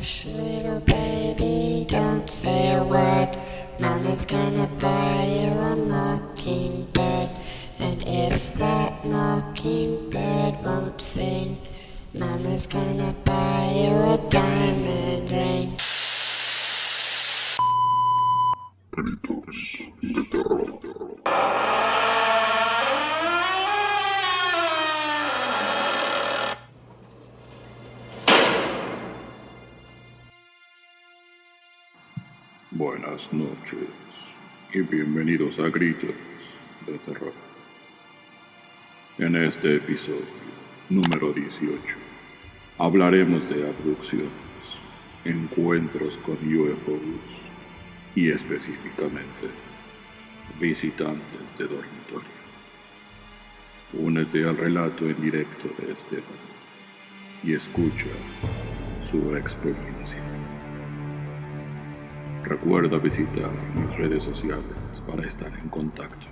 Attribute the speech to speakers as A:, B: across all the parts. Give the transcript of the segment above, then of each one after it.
A: Hush, little baby, don't say a word. Mama's gonna buy you a mockingbird. And if that mockingbird won't sing, Mama's gonna buy you a diamond ring.
B: Gritos de terror. Buenas noches y bienvenidos a Gritos de Terror. En este episodio número 18 hablaremos de abducciones, encuentros con UFOs y específicamente visitantes de dormitorio. Únete al relato en directo de Stephanie y escucha su experiencia. Recuerda visitar mis redes sociales para estar en contacto.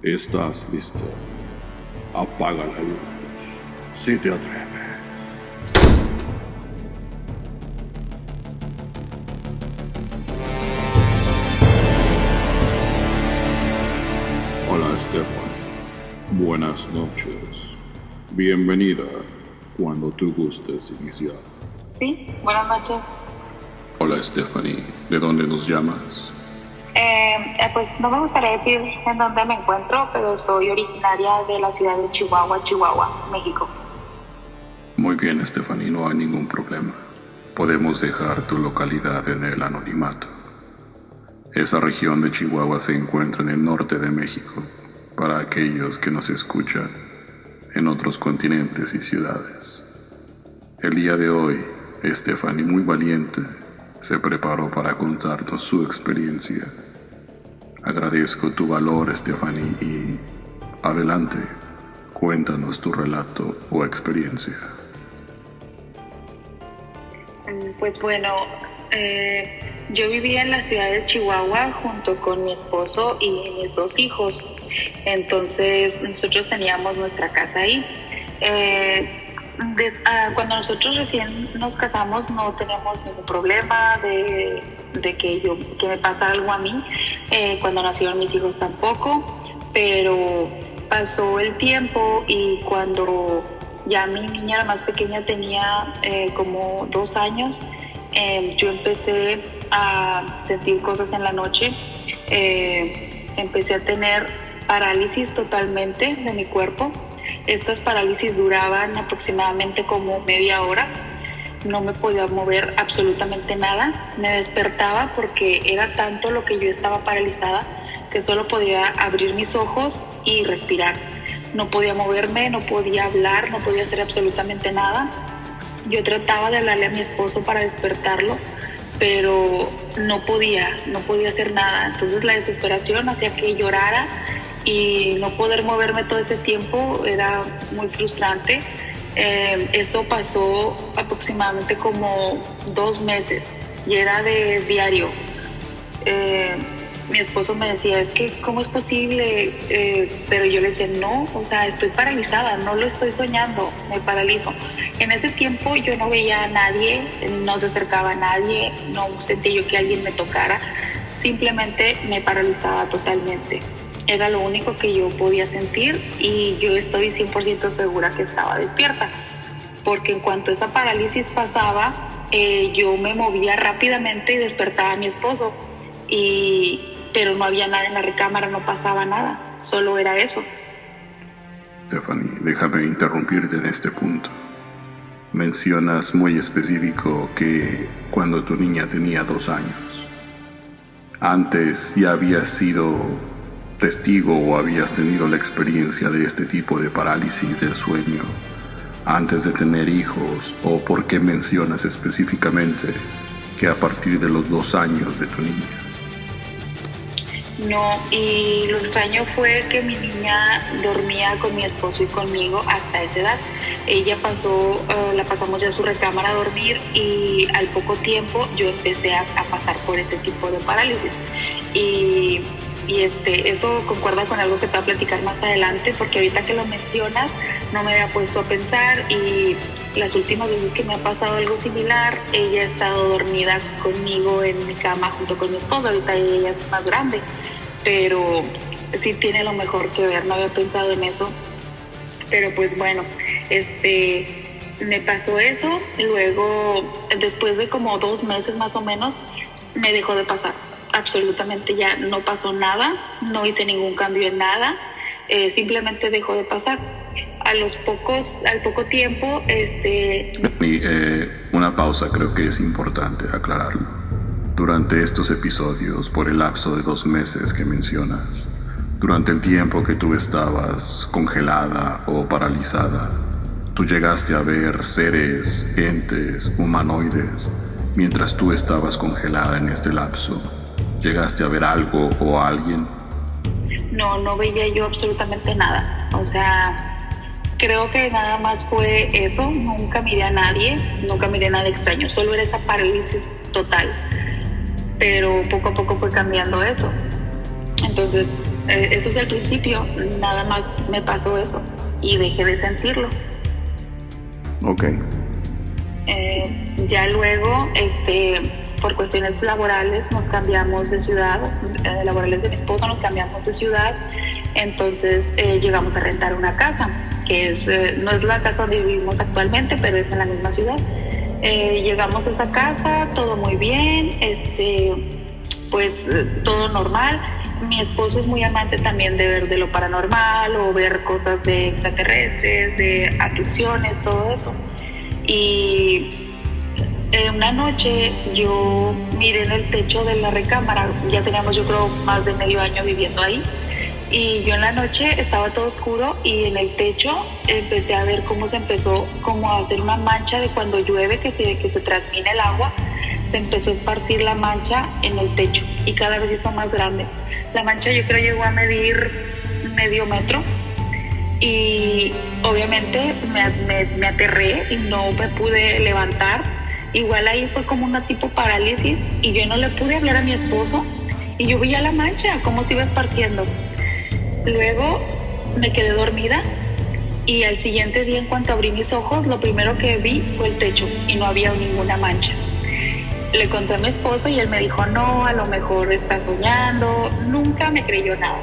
B: ¿Estás listo? Apaga la luz, si te atreves. Hola Stephanie, buenas noches. Bienvenida cuando tú gustes iniciar.
C: Sí, buenas noches.
B: Hola Stephanie, ¿de dónde nos llamas?
C: Pues no me gustaría decir en dónde me encuentro, pero soy originaria de la ciudad de Chihuahua, México.
B: Muy bien Stephanie, no hay ningún problema. Podemos dejar tu localidad en el anonimato. Esa región de Chihuahua se encuentra en el norte de México, para aquellos que nos escuchan en otros continentes y ciudades. El día de hoy, Stephanie, muy valiente, se preparó para contarnos su experiencia. Agradezco tu valor, Stephanie, y adelante, cuéntanos tu relato o experiencia.
C: Pues bueno, yo vivía en la ciudad de Chihuahua junto con mi esposo y mis dos hijos. Entonces nosotros teníamos nuestra casa ahí. Cuando nosotros recién nos casamos no teníamos ningún problema de que me pasa algo a mí. Cuando nacieron mis hijos tampoco, pero pasó el tiempo y cuando ya mi niña, la más pequeña, tenía como 2 años, yo empecé a sentir cosas en la noche. Empecé a tener parálisis totalmente de mi cuerpo. Estas parálisis duraban aproximadamente como media hora. No me podía mover absolutamente nada. Me despertaba porque era tanto lo que yo estaba paralizada que solo podía abrir mis ojos y respirar. No podía moverme, no podía hablar, no podía hacer absolutamente nada. Yo trataba de hablarle a mi esposo para despertarlo, pero no podía hacer nada. Entonces la desesperación hacía que llorara y no poder moverme todo ese tiempo era muy frustrante. Esto pasó aproximadamente como 2 meses y era de diario. Mi esposo me decía, es que ¿cómo es posible? Pero yo le decía, no, o sea, estoy paralizada, no lo estoy soñando, me paralizo. En ese tiempo yo no veía a nadie, no se acercaba a nadie, no sentí yo que alguien me tocara, simplemente me paralizaba totalmente. Era lo único que yo podía sentir y yo estoy 100% segura que estaba despierta, porque en cuanto esa parálisis pasaba, yo me movía rápidamente y despertaba a mi esposo, pero no había nada en la recámara, no pasaba nada, solo era eso.
B: Stephanie, déjame interrumpirte en este punto. Mencionas muy específico que cuando tu niña tenía 2 años, antes ya habías sido testigo o habías tenido la experiencia de este tipo de parálisis del sueño antes de tener hijos, o por qué mencionas específicamente que a partir de los 2 años de tu niña.
C: No, y lo extraño fue que mi niña dormía con mi esposo y conmigo hasta esa edad. Ella la pasamos ya a su recámara a dormir y al poco tiempo yo empecé a pasar por ese tipo de parálisis. Y eso concuerda con algo que te voy a platicar más adelante, porque ahorita que lo mencionas no me había puesto a pensar y Las últimas veces que me ha pasado algo similar, ella ha estado dormida conmigo en mi cama junto con mi esposo. Ahorita ella es más grande, pero sí tiene lo mejor que ver. No había pensado en eso, pero pues bueno, me pasó eso. Luego, después de como 2 meses más o menos, me dejó de pasar. Absolutamente ya no pasó nada, no hice ningún cambio en nada, simplemente dejó de pasar. Al poco tiempo,
B: Una pausa, creo que es importante aclararlo. Durante estos episodios, por el lapso de 2 meses que mencionas, durante el tiempo que tú estabas congelada o paralizada, tú llegaste a ver seres, entes, humanoides, mientras tú estabas congelada en este lapso. ¿Llegaste a ver algo o a alguien?
C: No veía yo absolutamente nada. O sea, creo que nada más fue eso. Nunca miré a nadie, nunca miré nada extraño. Solo era esa parálisis total. Pero poco a poco fue cambiando eso. Entonces, eso es el principio. Nada más me pasó eso y dejé de sentirlo.
B: Ok.
C: Ya luego, por cuestiones laborales nos cambiamos de ciudad, laborales de mi esposo, nos cambiamos de ciudad. Entonces llegamos a rentar una casa, que no es la casa donde vivimos actualmente, pero es en la misma ciudad. Llegamos a esa casa, todo muy bien, todo normal. Mi esposo es muy amante también de ver de lo paranormal o ver cosas de extraterrestres, de abducciones, todo eso. Y una noche yo miré en el techo de la recámara. Ya teníamos, yo creo, más de medio año viviendo ahí, y yo en la noche estaba todo oscuro y en el techo empecé a ver cómo se empezó como a hacer una mancha de cuando llueve, que se transmina el agua. Se empezó a esparcir la mancha en el techo y cada vez hizo más grande. La mancha yo creo llegó a medir medio metro. Y obviamente me aterré y no me pude levantar. Igual ahí fue como una tipo parálisis y yo no le pude hablar a mi esposo y yo veía la mancha, cómo se iba esparciendo. Luego me quedé dormida y al siguiente día, en cuanto abrí mis ojos, lo primero que vi fue el techo y no había ninguna mancha. Le conté a mi esposo y él me dijo, no, a lo mejor está soñando. Nunca me creyó nada.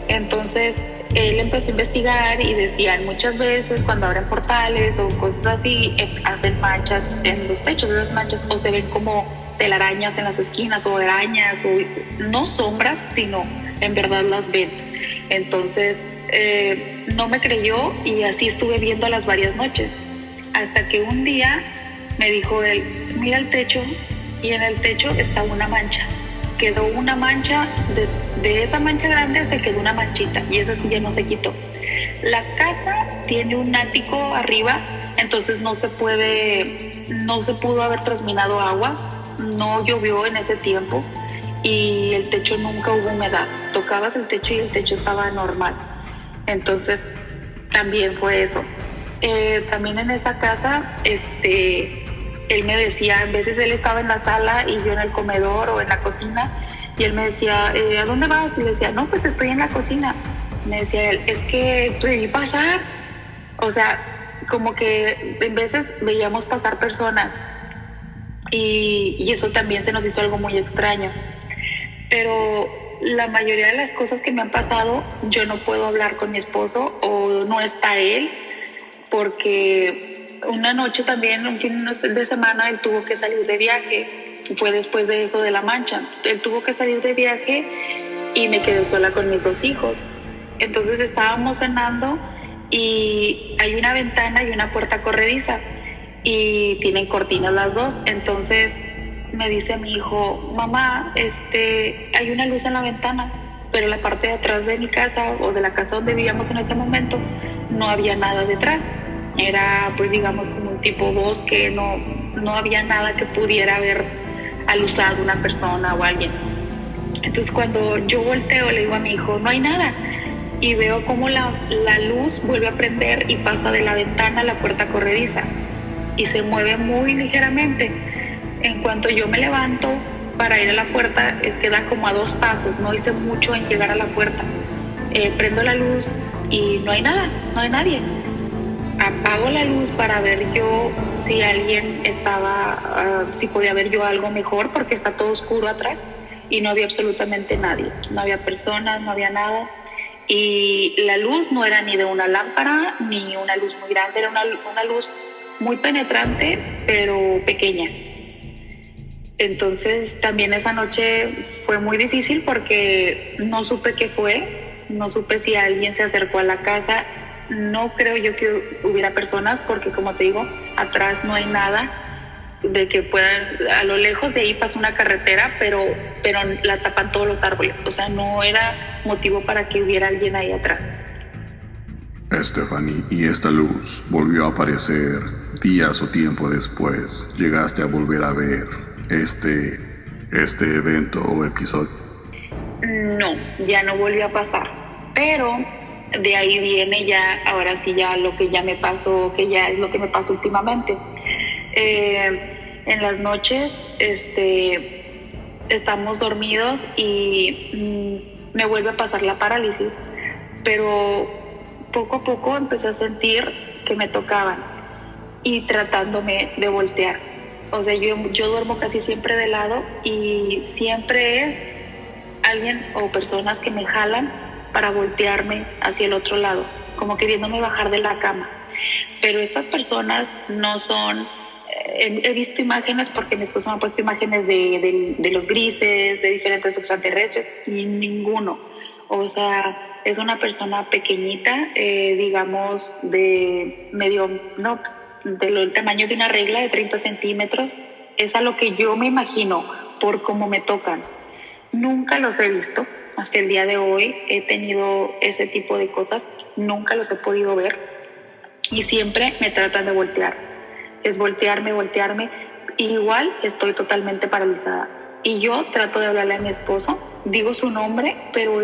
C: Entonces él empezó a investigar y decían muchas veces cuando abren portales o cosas así, hacen manchas en los techos. Esas manchas o se ven como telarañas en las esquinas o arañas, o no sombras, sino en verdad las ven. Entonces no me creyó y así estuve viéndolas varias noches, hasta que un día me dijo él, mira el techo, y en el techo está una mancha. Quedó una mancha, de esa mancha grande se quedó una manchita y esa sí ya no se quitó. La casa tiene un ático arriba, entonces no se pudo haber transminado agua, no llovió en ese tiempo y el techo nunca hubo humedad. Tocabas el techo y el techo estaba normal. Entonces también fue eso. También en esa casa, él me decía, a veces él estaba en la sala y yo en el comedor o en la cocina, y él me decía, ¿a dónde vas? Y le decía, no, pues estoy en la cocina. Me decía él, es que te vi pasar. O sea, como que en veces veíamos pasar personas y eso también se nos hizo algo muy extraño. Pero la mayoría de las cosas que me han pasado, yo no puedo hablar con mi esposo o no está él, porque una noche también, un fin de semana, él tuvo que salir de viaje. Fue después de eso de la mancha. Él tuvo que salir de viaje y me quedé sola con mis 2 hijos. Entonces estábamos cenando y hay una ventana y una puerta corrediza y tienen cortinas las dos. Entonces me dice mi hijo, mamá, hay una luz en la ventana, pero en la parte de atrás de mi casa o de la casa donde vivíamos en ese momento no había nada detrás. Era, pues, digamos, como un tipo bosque, no había nada que pudiera haber alusado una persona o alguien. Entonces, cuando yo volteo, le digo a mi hijo, no hay nada. Y veo cómo la luz vuelve a prender y pasa de la ventana a la puerta corrediza. Y se mueve muy ligeramente. En cuanto yo me levanto para ir a la puerta, queda como a 2 pasos, no hice mucho en llegar a la puerta. Prendo la luz y no hay nada, no hay nadie. apago la luz para ver yo si alguien estaba, si podía ver yo algo mejor, porque está todo oscuro atrás y no había absolutamente nadie, no había personas, no había nada. Y la luz no era ni de una lámpara ni una luz muy grande, era una luz muy penetrante pero pequeña. Entonces también esa noche fue muy difícil porque no supe qué fue, no supe si alguien se acercó a la casa. No creo yo que hubiera personas porque, como te digo, atrás no hay nada de que puedan, a lo lejos de ahí pasa una carretera, pero la tapan todos los árboles, o sea, no era motivo para que hubiera alguien ahí atrás.
B: Stephanie, ¿y esta luz volvió a aparecer días o tiempo después? ¿Llegaste a volver a ver este evento o episodio?
C: No, ya no volvió a pasar, pero de ahí viene ya, ahora sí ya lo que ya me pasó, que ya es lo que me pasó últimamente. En las noches estamos dormidos y me vuelve a pasar la parálisis, pero poco a poco empecé a sentir que me tocaban y tratándome de voltear. O sea, yo duermo casi siempre de lado y siempre es alguien o personas que me jalan para voltearme hacia el otro lado, como queriéndome bajar de la cama. Pero estas personas no son... He visto imágenes porque mi esposo me ha puesto imágenes de los grises, de diferentes extraterrestres, y ninguno. O sea, es una persona pequeñita, digamos, de medio, no, pues, del tamaño de una regla de 30 centímetros. Es a lo que yo me imagino por cómo me tocan. Nunca los he visto. Hasta el día de hoy he tenido ese tipo de cosas. Nunca los he podido ver. Y siempre me tratan de voltear. Es voltearme. Igual estoy totalmente paralizada. Y yo trato de hablarle a mi esposo. Digo su nombre, pero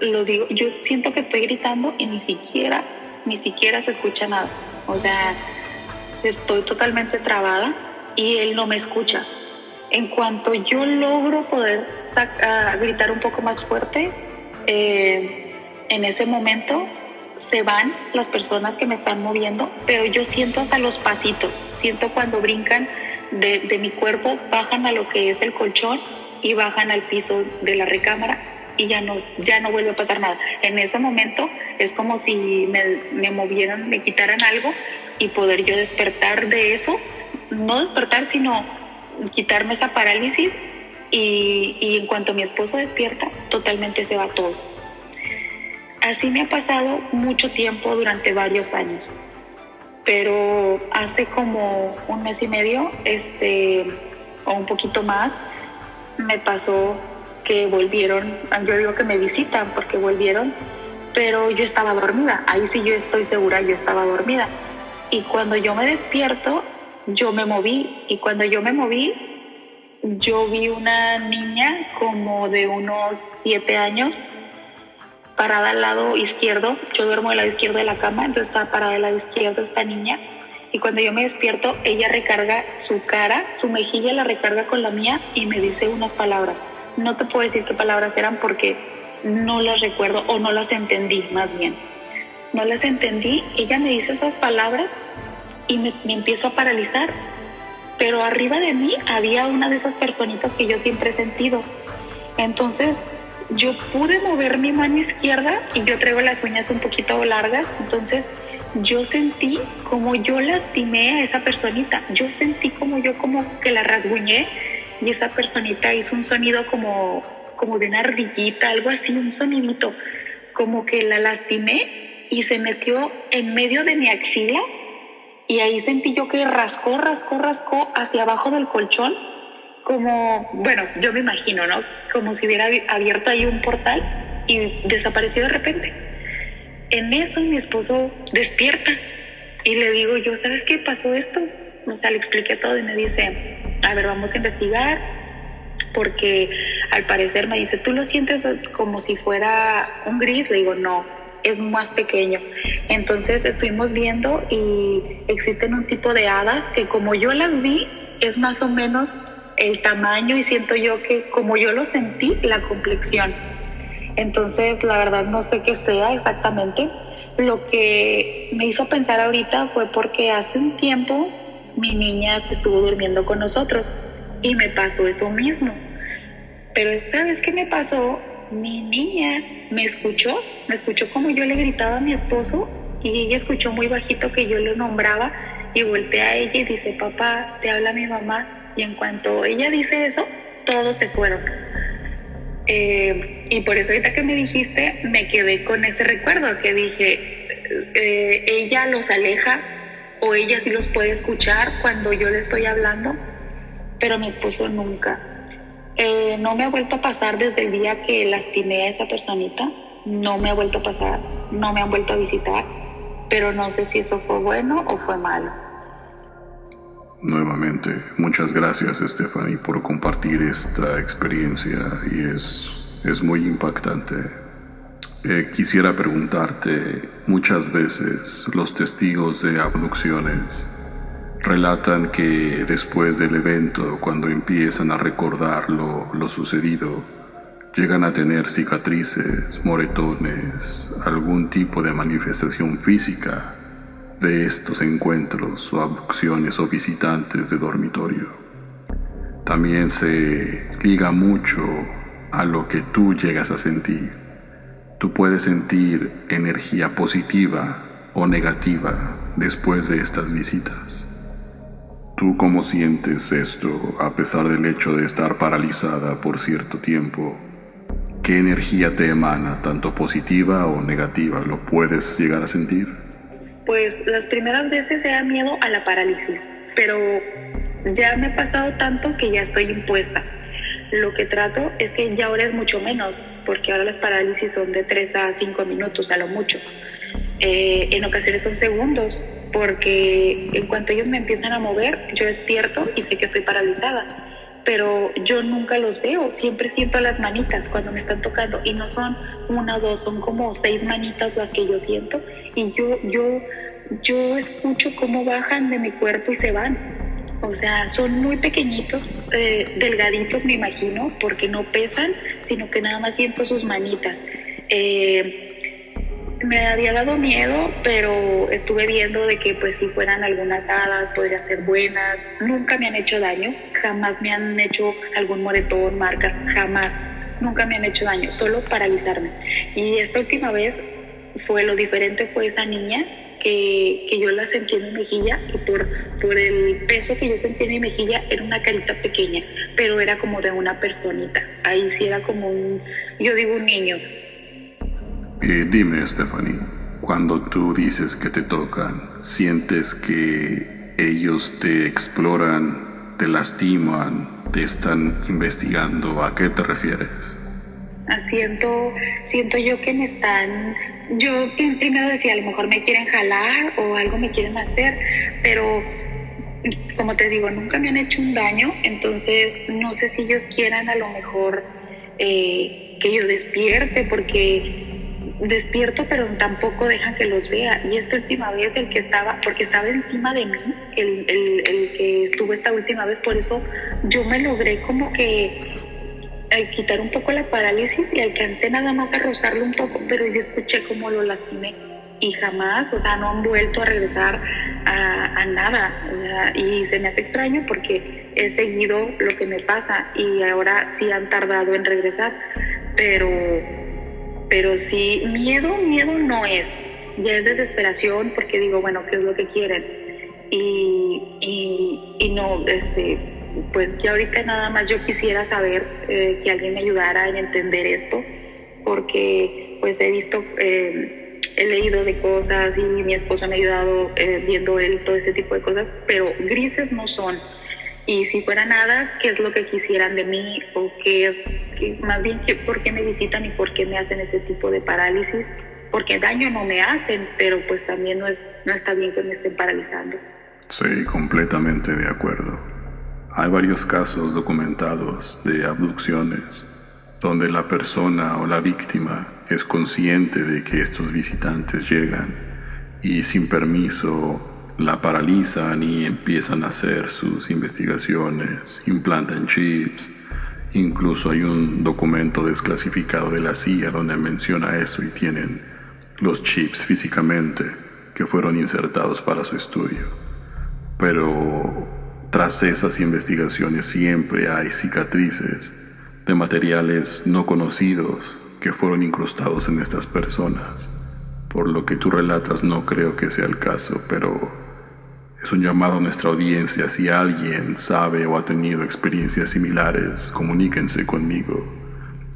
C: lo digo. Yo siento que estoy gritando y ni siquiera se escucha nada. O sea, estoy totalmente trabada y él no me escucha. En cuanto yo logro poder gritar un poco más fuerte, en ese momento se van las personas que me están moviendo, pero yo siento hasta los pasitos, siento cuando brincan de mi cuerpo, bajan a lo que es el colchón y bajan al piso de la recámara y ya no vuelve a pasar nada. En ese momento es como si me movieran, me quitaran algo y poder yo despertar de eso, no despertar, sino quitarme esa parálisis y en cuanto mi esposo despierta, totalmente se va todo. Así me ha pasado mucho tiempo durante varios años, pero hace como un mes y medio, o un poquito más, me pasó que volvieron. Yo digo que me visitan porque volvieron, pero yo estaba dormida. Ahí sí yo estoy segura, yo estaba dormida. Y cuando yo me despierto, yo me moví, y cuando yo me moví, yo vi una niña como de unos 7 años parada al lado izquierdo. Yo duermo del lado izquierdo de la cama, entonces estaba parada del lado izquierdo esta niña, y cuando yo me despierto, ella recarga su cara, su mejilla la recarga con la mía y me dice unas palabras. No te puedo decir qué palabras eran porque no las recuerdo, o no las entendí, más bien. No las entendí. Ella me dice esas palabras y me empiezo a paralizar, pero arriba de mí había una de esas personitas que yo siempre he sentido. Entonces yo pude mover mi mano izquierda y yo traigo las uñas un poquito largas, entonces yo sentí como yo lastimé a esa personita. Yo sentí como que la rasguñé, y esa personita hizo un sonido como de una ardillita, algo así, un sonidito, como que la lastimé y se metió en medio de mi axila, y ahí sentí yo que rascó hacia abajo del colchón, como, bueno, yo me imagino, ¿no? Como si hubiera abierto ahí un portal y desapareció de repente. En eso mi esposo despierta y le digo yo, ¿sabes qué pasó esto? O sea, le expliqué todo y me dice, a ver, vamos a investigar, porque al parecer me dice, ¿tú lo sientes como si fuera un gris? Le digo, no, es más pequeño. Entonces estuvimos viendo y existen un tipo de hadas que, como yo las vi, es más o menos el tamaño, y siento yo que como yo lo sentí, la complexión. Entonces la verdad no sé qué sea exactamente. Lo que me hizo pensar ahorita fue porque hace un tiempo mi niña se estuvo durmiendo con nosotros y me pasó eso mismo. Pero esta vez que me pasó, mi niña me escuchó como yo le gritaba a mi esposo y ella escuchó muy bajito que yo le nombraba y voltea a ella y dice, papá, te habla mi mamá. Y en cuanto ella dice eso, todos se fueron. Y por eso ahorita que me dijiste, me quedé con ese recuerdo que dije, ella los aleja o ella sí los puede escuchar cuando yo le estoy hablando, pero mi esposo nunca. No me ha vuelto a pasar desde el día que lastimé a esa personita, no me ha vuelto a pasar, no me han vuelto a visitar, pero no sé si eso fue bueno o fue malo.
B: Nuevamente, muchas gracias Stephanie por compartir esta experiencia y es muy impactante. Quisiera preguntarte, muchas veces los testigos de abducciones relatan que después del evento, cuando empiezan a recordar lo sucedido, llegan a tener cicatrices, moretones, algún tipo de manifestación física de estos encuentros o abducciones o visitantes de dormitorio. También se liga mucho a lo que tú llegas a sentir. Tú puedes sentir energía positiva o negativa después de estas visitas. ¿Tú cómo sientes esto a pesar del hecho de estar paralizada por cierto tiempo? ¿Qué energía te emana, tanto positiva o negativa? ¿Lo puedes llegar a sentir?
C: Pues las primeras veces era miedo a la parálisis, pero ya me ha pasado tanto que ya estoy impuesta. Lo que trato es que ya ahora es mucho menos, porque ahora las parálisis son de 3 a 5 minutos a lo mucho. En ocasiones son segundos, porque en cuanto ellos me empiezan a mover, yo despierto y sé que estoy paralizada. Pero yo nunca los veo, siempre siento las manitas cuando me están tocando y no son 1 o 2, son como 6 manitas las que yo siento y yo escucho cómo bajan de mi cuerpo y se van. O sea, son muy pequeñitos, delgaditos me imagino, porque no pesan, sino que nada más siento sus manitas. Me había dado miedo, pero estuve viendo de que pues si fueran algunas hadas podrían ser buenas. Nunca me han hecho daño, jamás me han hecho algún moretón, marcas, jamás, nunca me han hecho daño, solo paralizarme. Y esta última vez lo diferente fue esa niña que yo la sentí en mi mejilla y por el peso que yo sentí en mi mejilla era una carita pequeña, pero era como de una personita. Ahí sí era como un niño.
B: Dime, Stephanie, cuando tú dices que te tocan, ¿sientes que ellos te exploran, te lastiman, te están investigando? ¿A qué te refieres?
C: Siento yo que me están... Yo primero decía, a lo mejor me quieren jalar o algo me quieren hacer, pero como te digo, nunca me han hecho un daño, entonces no sé si ellos quieran a lo mejor que yo despierte, porque despierto pero tampoco dejan que los vea. Y esta última vez porque estaba encima de mí, el que estuvo esta última vez, por eso yo me logré como que quitar un poco la parálisis y alcancé nada más a rozarlo un poco, pero yo escuché cómo lo lastimé y jamás, o sea, no han vuelto a regresar a nada, o sea, y se me hace extraño porque he seguido lo que me pasa y ahora sí han tardado en regresar, pero sí, miedo no es, ya es desesperación porque digo, bueno, ¿qué es lo que quieren? Y no, pues ya ahorita nada más yo quisiera saber que alguien me ayudara en entender esto, porque pues he visto, he leído de cosas y mi esposo me ha ayudado viendo él todo ese tipo de cosas, pero grises no son. Y si fueran hadas, ¿qué es lo que quisieran de mí? O más bien, ¿por qué me visitan y por qué me hacen ese tipo de parálisis? Porque daño no me hacen, pero pues también no está bien que me estén paralizando.
B: Sí, completamente de acuerdo. Hay varios casos documentados de abducciones donde la persona o la víctima es consciente de que estos visitantes llegan y sin permiso la paralizan y empiezan a hacer sus investigaciones, implantan chips. Incluso hay un documento desclasificado de la CIA donde menciona eso y tienen los chips físicamente que fueron insertados para su estudio. Pero tras esas investigaciones siempre hay cicatrices de materiales no conocidos que fueron incrustados en estas personas. Por lo que tú relatas no creo que sea el caso, pero es un llamado a nuestra audiencia. Si alguien sabe o ha tenido experiencias similares, comuníquense conmigo.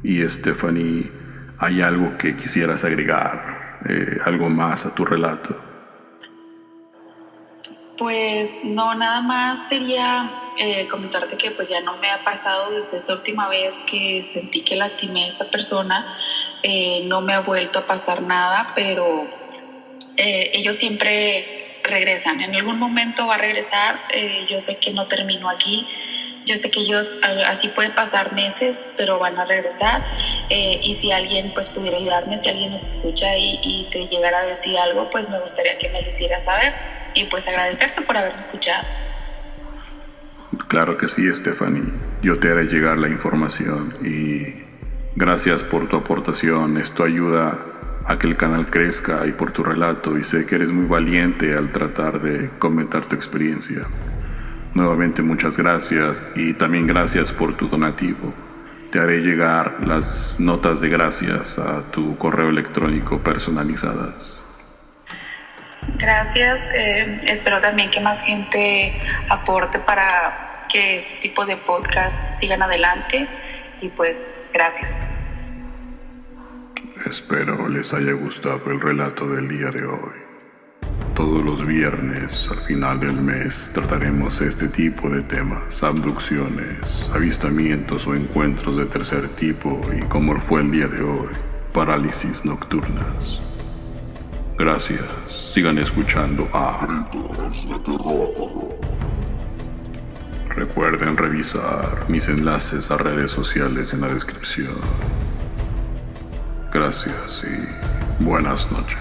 B: Y Stephanie, ¿hay algo que quisieras agregar? ¿Algo más a tu relato?
C: Pues no, nada más sería comentarte que pues ya no me ha pasado desde esa última vez que sentí que lastimé a esta persona. No me ha vuelto a pasar nada, pero ellos siempre regresan. En algún momento va a regresar. Yo sé que no termino aquí. Yo sé que ellos, así pueden pasar meses, pero van a regresar. Y si alguien pues pudiera ayudarme, si alguien nos escucha y te llegara a decir algo, pues me gustaría que me lo hiciera saber. Y pues agradecerte por haberme escuchado.
B: Claro que sí, Stephanie. Yo te haré llegar la información y gracias por tu aportación. Esto ayuda a que el canal crezca y por tu relato, y sé que eres muy valiente al tratar de comentar tu experiencia. Nuevamente muchas gracias y también gracias por tu donativo. Te haré llegar las notas de gracias a tu correo electrónico personalizadas.
C: Gracias. Espero también que más gente aporte para que este tipo de podcasts sigan adelante. Y pues, gracias.
B: Espero les haya gustado el relato del día de hoy. Todos los viernes, al final del mes, trataremos este tipo de temas: abducciones, avistamientos o encuentros de tercer tipo, y como fue el día de hoy, parálisis nocturnas. Gracias. Sigan escuchando a Gritos de Terror. Recuerden revisar mis enlaces a redes sociales en la descripción. Gracias y buenas noches.